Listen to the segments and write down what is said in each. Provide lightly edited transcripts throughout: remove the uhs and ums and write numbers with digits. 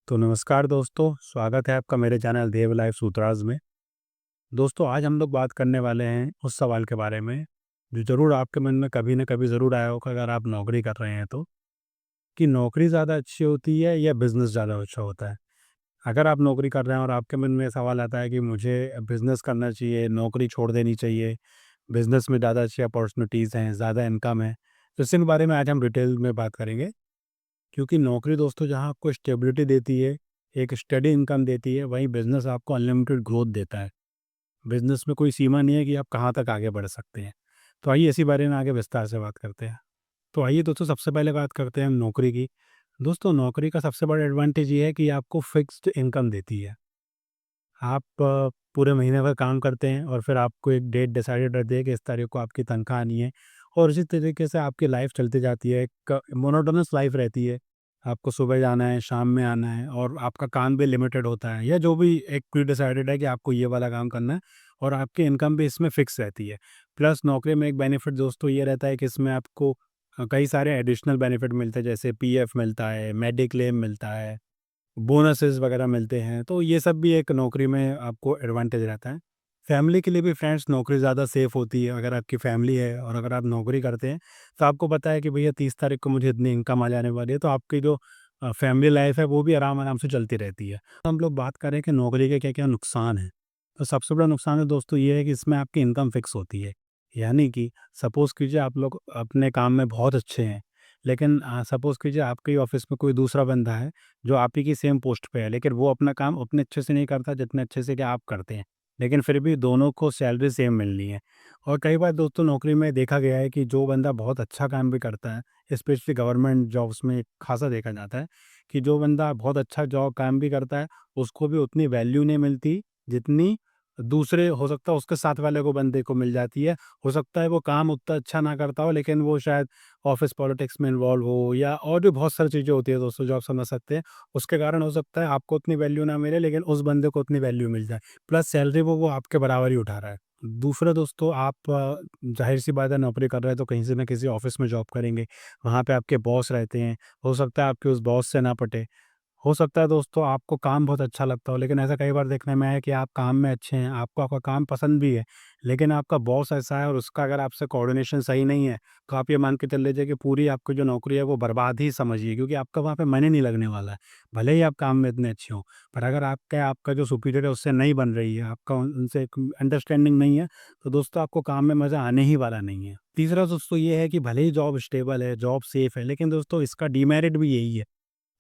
तो नमस्कार दोस्तों, स्वागत है आपका मेरे चैनल देव लाइफ सूत्राज में। दोस्तों, आज हम लोग बात करने वाले हैं उस सवाल के बारे में जो ज़रूर आपके मन में कभी न कभी ज़रूर आया होगा अगर आप नौकरी कर रहे हैं तो, कि नौकरी ज़्यादा अच्छी होती है या बिज़नेस ज़्यादा अच्छा होता है? अगर आप नौकरी कर रहे हैं और आपके मन में ये सवाल आता है कि मुझे बिज़नेस करना चाहिए, नौकरी छोड़ देनी चाहिए, बिज़नेस में ज़्यादा अच्छी अपॉर्चुनिटीज़ हैं, ज़्यादा इनकम है, तो इस बारे में आज हम डिटेल में बात करेंगे। क्योंकि नौकरी दोस्तों जहाँ आपको स्टेबिलिटी देती है, एक स्टेडी इनकम देती है, वहीं बिज़नेस आपको अनलिमिटेड ग्रोथ देता है। बिज़नेस में कोई सीमा नहीं है कि आप कहाँ तक आगे बढ़ सकते हैं। तो आइए इसी बारे में आगे विस्तार से बात करते हैं। तो आइए दोस्तों, सबसे पहले बात करते हैं हम नौकरी की। दोस्तों, नौकरी का सबसे बड़ा एडवांटेज ये है कि आपको फिक्स्ड इनकम देती है। आप पूरे महीने भर काम करते हैं और फिर आपको एक डेट डिसाइडेड रहती है कि इस तारीख को आपकी तनख्वाह आनी है, और इसी तरीके से आपकी लाइफ चलती जाती है। एक मोनोटोनस लाइफ रहती है। आपको सुबह जाना है, शाम में आना है, और आपका काम भी लिमिटेड होता है, या जो भी एक प्री डिसाइडेड है कि आपको ये वाला काम करना है, और आपकी इनकम भी इसमें फिक्स रहती है। प्लस नौकरी में एक बेनिफिट दोस्तों ये रहता है कि इसमें आपको कई सारे एडिशनल बेनिफिट मिलते हैं, जैसे पीएफ मिलता है, मेडिक्लेम मिलता है, बोनसेस वगैरह मिलते हैं। तो ये सब भी एक नौकरी में आपको एडवांटेज रहता है। फैमिली के लिए भी फ्रेंड्स नौकरी ज़्यादा सेफ होती है। अगर आपकी फैमिली है और अगर आप नौकरी करते हैं, तो आपको पता है कि भैया 30 तारीख को मुझे इतनी इनकम आ जाने वाली है, तो आपकी जो फैमिली लाइफ है वो भी आराम आराम से चलती रहती है। तो हम लोग बात करें कि नौकरी के क्या क्या नुकसान हैं, तो सबसे बड़ा नुकसान है दोस्तों ये है कि इसमें आपकी इनकम फिक्स होती है। यानी कि सपोज़ कीजिए आप लोग अपने काम में बहुत अच्छे हैं, लेकिन सपोज़ कीजिए आपके ही ऑफिस में कोई दूसरा बंदा है जो आप ही की सेम पोस्ट पे है, लेकिन वो अपना काम उतने अच्छे से नहीं करता जितने अच्छे से कि आप करते हैं। लेकिन फिर भी दोनों को सैलरी सेम मिलनी है। और कई बार दोस्तों नौकरी में देखा गया है कि जो बंदा बहुत अच्छा काम भी करता है, स्पेशली गवर्नमेंट जॉब्स में खासा देखा जाता है कि जो बंदा बहुत अच्छा जॉब काम भी करता है, उसको भी उतनी वैल्यू नहीं मिलती जितनी दूसरे, हो सकता है उसके साथ वाले को बंदे को मिल जाती है। हो सकता है वो काम उतना अच्छा ना करता हो, लेकिन वो शायद ऑफिस पॉलिटिक्स में इन्वॉल्व हो, या और भी बहुत सारी चीज़ें होती है दोस्तों जो आप समझ सकते हैं। उसके कारण हो सकता है आपको उतनी वैल्यू ना मिले, लेकिन उस बंदे को उतनी वैल्यू मिल जाए। प्लस सैलरी वो आपके बराबर ही उठा रहा है। दूसरा दोस्तों, आप ज़ाहिर-सी बात है नौकरी कर रहे हैं तो कहीं से न किसी ऑफ़िस में जॉब करेंगे। वहाँ पे आपके बॉस रहते हैं। हो सकता है आपके उस बॉस से ना पटे। हो सकता है दोस्तों आपको काम बहुत अच्छा लगता हो, लेकिन ऐसा कई बार देखने में आया है कि आप काम में अच्छे हैं, आपको आपका काम पसंद भी है, लेकिन आपका बॉस ऐसा है और उसका अगर आपसे कोऑर्डिनेशन सही नहीं है, तो आप ये मान के चल लीजिए कि पूरी आपकी जो नौकरी है वो बर्बाद ही समझिए, क्योंकि आपका वहाँ पे मन ही नहीं लगने वाला है। भले ही आप काम में इतने अच्छे हों, पर अगर आपका आपका जो सुपीरियर है उससे नहीं बन रही है, आपका उनसे एक अंडरस्टैंडिंग नहीं है, तो दोस्तों आपको काम में मज़ा आने ही वाला नहीं है। तीसरा दोस्तों ये है कि भले ही जॉब स्टेबल है, जॉब सेफ है, लेकिन दोस्तों इसका डीमेरिट भी यही है।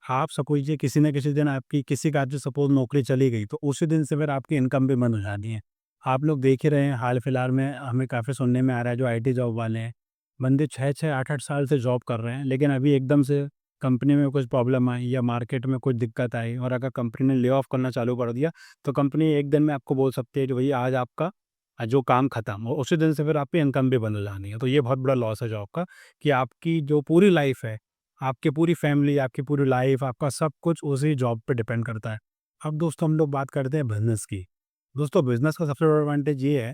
आप सपोज़िए किसी न किसी दिन आपकी किसी कारण से सपोज़ नौकरी चली गई, तो उसी दिन से फिर आपकी इनकम भी बंद हो जानी है। आप लोग देख ही रहे हैं, हाल-फिलहाल में हमें काफ़ी सुनने में आ रहा है, जो आईटी जॉब वाले हैं, बंदे 6-6, 8-8 साल से जॉब कर रहे हैं, लेकिन अभी एकदम से कंपनी में कुछ प्रॉब्लम आई या मार्केट में कुछ दिक्कत आई, और अगर कंपनी ने ले ऑफ करना चालू कर दिया, तो कंपनी एक दिन में आपको बोल सकती है कि भैया आज आपका जो काम खत्म, और उसी दिन से फिर आपकी इनकम भी बंद हो जानी है। तो ये बहुत बड़ा लॉस है जॉब का, कि आपकी जो पूरी लाइफ़ है, आपकी पूरी फैमिली, आपकी पूरी लाइफ, आपका सब कुछ उसी जॉब पे डिपेंड करता है। अब दोस्तों हम लोग बात करते हैं बिज़नेस की। दोस्तों बिज़नेस का सबसे बड़ा एडवांटेज ये है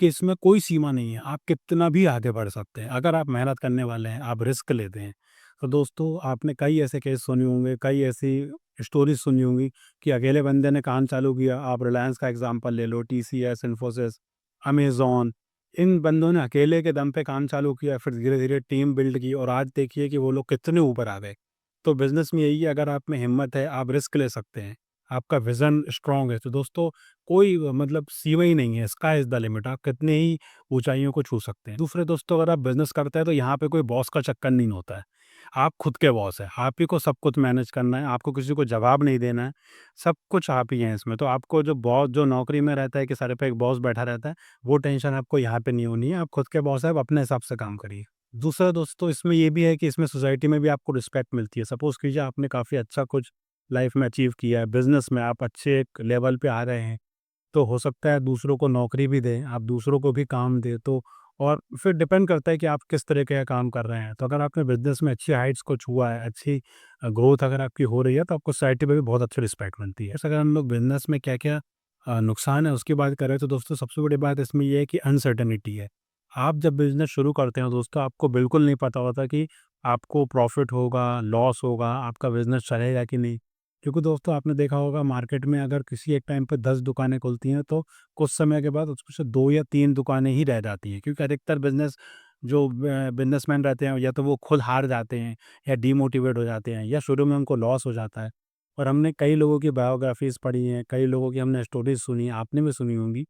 कि इसमें कोई सीमा नहीं है, आप कितना भी आगे बढ़ सकते हैं। अगर आप मेहनत करने वाले हैं, आप रिस्क लेते हैं, तो दोस्तों आपने कई ऐसे केस सुने होंगे, कई ऐसी स्टोरीज़ सुनी होंगी कि अकेले बंदे ने काम चालू किया। आप रिलायंस का एग्ज़ाम्पल ले लो, टीसीएस, इन्फोसिस, अमेज़न, इन बंदों ने अकेले के दम पे काम चालू किया, फिर धीरे-धीरे टीम बिल्ड की, और आज देखिए कि वो लोग कितने ऊपर आ गए। तो बिज़नेस में यही है, अगर आप में हिम्मत है, आप रिस्क ले सकते हैं, आपका विज़न स्ट्रॉन्ग है, तो दोस्तों कोई मतलब सीमा ही नहीं है, स्काई इज़ द लिमिट, आप कितने ही ऊँचाइयों को छू सकते हैं। दूसरे दोस्तों, अगर आप बिज़नेस करते हैं तो यहाँ पे कोई बॉस का चक्कर नहीं होता है। आप खुद के बॉस हैं, आप ही को सब कुछ मैनेज करना है, आपको किसी को जवाब नहीं देना है, सब कुछ आप ही हैं इसमें। तो आपको जो बॉस जो नौकरी में रहता है कि सर पे एक बॉस बैठा रहता है, वो टेंशन आपको यहाँ पे नहीं होनी है, आप खुद के बॉस हैं, आप अपने हिसाब से काम करिए। दूसरा दोस्तों इसमें ये भी है कि इसमें सोसाइटी में भी आपको रिस्पेक्ट मिलती है। सपोज़ कीजिए आपने काफ़ी अच्छा कुछ लाइफ़ में अचीव किया है, बिज़नेस में आप अच्छे एक लेवल पे आ रहे हैं, तो हो सकता है दूसरों को नौकरी भी दें, आप दूसरों को भी काम दें, तो और फिर डिपेंड करता है कि आप किस तरीके का काम कर रहे हैं। तो अगर आपने बिज़नेस में अच्छी हाइट्स को छुआ है, अच्छी ग्रोथ अगर आपकी हो रही है, तो आपको सोसाइटी में भी बहुत अच्छी रिस्पेक्ट मिलती है। अगर हम लोग बिज़नेस में क्या-क्या नुकसान है उसकी बात करें, तो दोस्तों सबसे बड़ी बात इसमें ये है कि अनसर्टेनिटी है। आप जब बिज़नेस शुरू करते हो दोस्तों, आपको बिल्कुल नहीं पता होता कि आपको प्रॉफ़िट होगा, लॉस होगा, आपका बिज़नेस चलेगा कि नहीं। क्योंकि दोस्तों आपने देखा होगा मार्केट में अगर किसी एक टाइम पे 10 दुकानें खुलती हैं तो कुछ समय के बाद उसमें से 2 या 3 दुकानें ही रह जाती हैं, क्योंकि अधिकतर जो बिज़नेसमैन रहते हैं या तो वो खुद हार जाते हैं या डीमोटिवेट हो जाते हैं या शुरू में उनको लॉस हो जाता है। और हमने कई लोगों की बायोग्राफ़ीज़ पढ़ी हैं, कई लोगों की हमने स्टोरीज़ सुनी हैं, आपने भी सुनी होंगी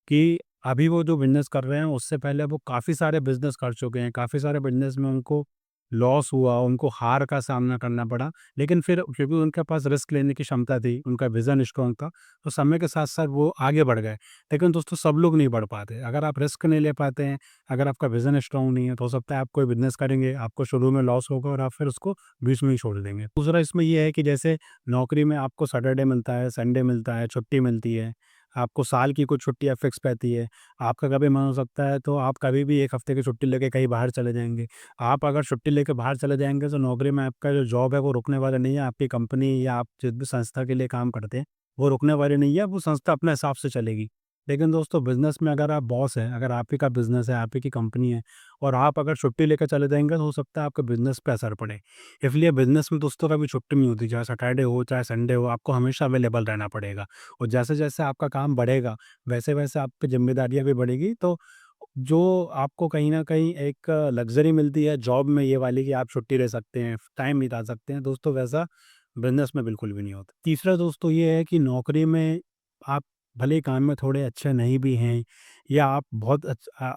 कि अभी वो जो बिज़नेस कर रहे हैं उससे पहले वो काफ़ी सारे बिज़नेस कर चुके हैं, काफ़ी सारे बिज़नेस में उनको लॉस हुआ, उनको हार का सामना करना पड़ा। लेकिन फिर क्योंकि उनके पास रिस्क लेने की क्षमता थी, उनका विज़न स्ट्रॉन्ग था, तो समय के साथ-साथ वो आगे बढ़ गए। लेकिन दोस्तों सब लोग नहीं बढ़ पाते। अगर आप रिस्क नहीं ले पाते हैं, अगर आपका विज़न स्ट्रॉन्ग नहीं है, तो हो सकता है आप कोई बिज़नेस करेंगे, आपको शुरू में लॉस होगा और आप फिर उसको बीच में ही छोड़ देंगे। दूसरा इसमें ये है कि जैसे नौकरी में आपको सैटरडे मिलता है, संडे मिलता है, छुट्टी मिलती है, आपको साल की कुछ छुट्टियाँ फिक्स रहती है। आपका कभी मन हो सकता है तो आप कभी भी 1 हफ्ते की छुट्टी लेके कहीं बाहर चले जाएँगे। आप अगर छुट्टी लेके बाहर चले जाएँगे तो नौकरी में आपका जो जॉब है वो रुकने वाला नहीं है, आपकी कंपनी या आप जिस भी संस्था के लिए काम करते हैं, वो रुकने वाली नहीं है, वो संस्था अपने हिसाब से चलेगी। लेकिन दोस्तों बिज़नेस में अगर आप बॉस हैं, अगर आप ही का बिज़नेस है, आप ही की कंपनी है और आप अगर छुट्टी लेकर चले जाएँगे तो हो सकता है आपके बिज़नेस पे असर पड़े। इसलिए बिज़नेस में दोस्तों कभी छुट्टी नहीं होती, चाहे सैटरडे हो, चाहे संडे हो, आपको हमेशा अवेलेबल रहना पड़ेगा। और जैसे-जैसे आपका काम बढ़ेगा, वैसे-वैसे आप पे ज़िम्मेदारियाँ भी बढ़ेगी, तो जो आपको कहीं न कहीं एक लग्ज़री मिलती है जॉब में ये वाली कि आप छुट्टी ले सकते हैं, टाइम बिता सकते हैं, दोस्तों वैसा बिज़नेस में बिल्कुल भी नहीं होता। तीसरा दोस्तों ये है कि नौकरी में आप भले ही काम में थोड़े अच्छे नहीं भी हैं या आप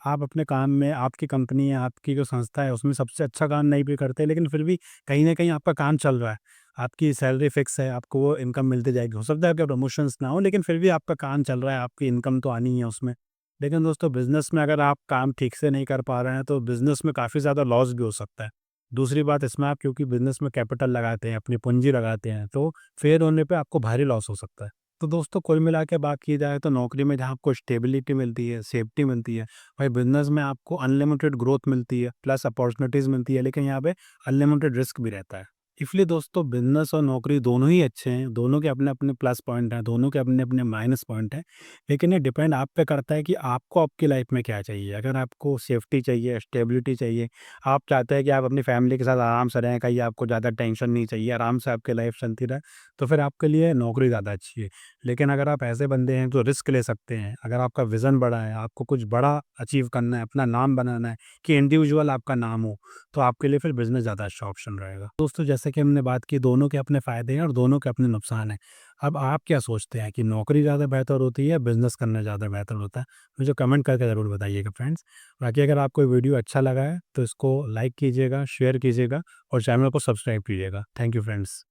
आप अपने काम में आपकी कंपनी है, आपकी जो संस्था है उसमें सबसे अच्छा काम नहीं भी करते, लेकिन फिर भी कहीं न कहीं आपका काम चल रहा है। आपकी सैलरी फ़िक्स है, आपको वो इनकम मिलती जाएगी। हो सकता है कि प्रमोशंस ना हो, लेकिन फिर भी आपका काम चल रहा है, आपकी इनकम तो आनी ही है उसमें। लेकिन दोस्तों बिज़नेस में अगर आप काम ठीक से नहीं कर पा रहे हैं तो बिज़नेस में काफ़ी ज़्यादा लॉस भी हो सकता है। दूसरी बात इसमें आप क्योंकि बिज़नेस में कैपिटल लगाते हैं, अपनी पूँजी लगाते हैं, तो फेल होने पे आपको भारी लॉस हो सकता है। तो दोस्तों कुल मिला के बात की जाए तो नौकरी में जहाँ आपको स्टेबिलिटी मिलती है, सेफ्टी मिलती है, वहीं बिज़नेस में आपको अनलिमिटेड ग्रोथ मिलती है, प्लस अपॉर्च्युनिटीज़ मिलती है, लेकिन यहाँ पे अनलिमिटेड रिस्क भी रहता है। इसलिए दोस्तों बिज़नेस और नौकरी दोनों ही अच्छे हैं, दोनों के अपने-अपने प्लस पॉइंट हैं, दोनों के अपने-अपने माइनस पॉइंट हैं। लेकिन ये डिपेंड आप पे करता है कि आपको आपकी लाइफ में क्या चाहिए। अगर आपको सेफ्टी चाहिए, स्टेबिलिटी चाहिए, आप चाहते हैं कि आप अपनी फैमिली के साथ आराम से रहें, कहीं आपको ज़्यादा टेंशन नहीं चाहिए, आराम से आपकी लाइफ चलती रहे, तो फिर आपके लिए नौकरी ज़्यादा अच्छी है। लेकिन अगर आप ऐसे बंदे हैं जो रिस्क ले सकते हैं, अगर आपका विज़न बड़ा है, आपको कुछ बड़ा अचीव करना है, अपना नाम बनाना है कि इंडिविजुअल आपका नाम हो, तो आपके लिए फिर बिज़नेस ज़्यादा अच्छा ऑप्शन रहेगा। दोस्तों जैसे कि हमने बात की, दोनों के अपने फ़ायदे हैं और दोनों के अपने नुकसान हैं। अब आप क्या सोचते हैं कि नौकरी ज़्यादा बेहतर होती है या बिज़नेस करना ज़्यादा बेहतर होता है? मुझे कमेंट करके ज़रूर बताइएगा फ्रेंड्स। बाकी अगर आपको ये वीडियो अच्छा लगा है तो इसको लाइक कीजिएगा, शेयर कीजिएगा और चैनल को सब्सक्राइब कीजिएगा। Thank you friends.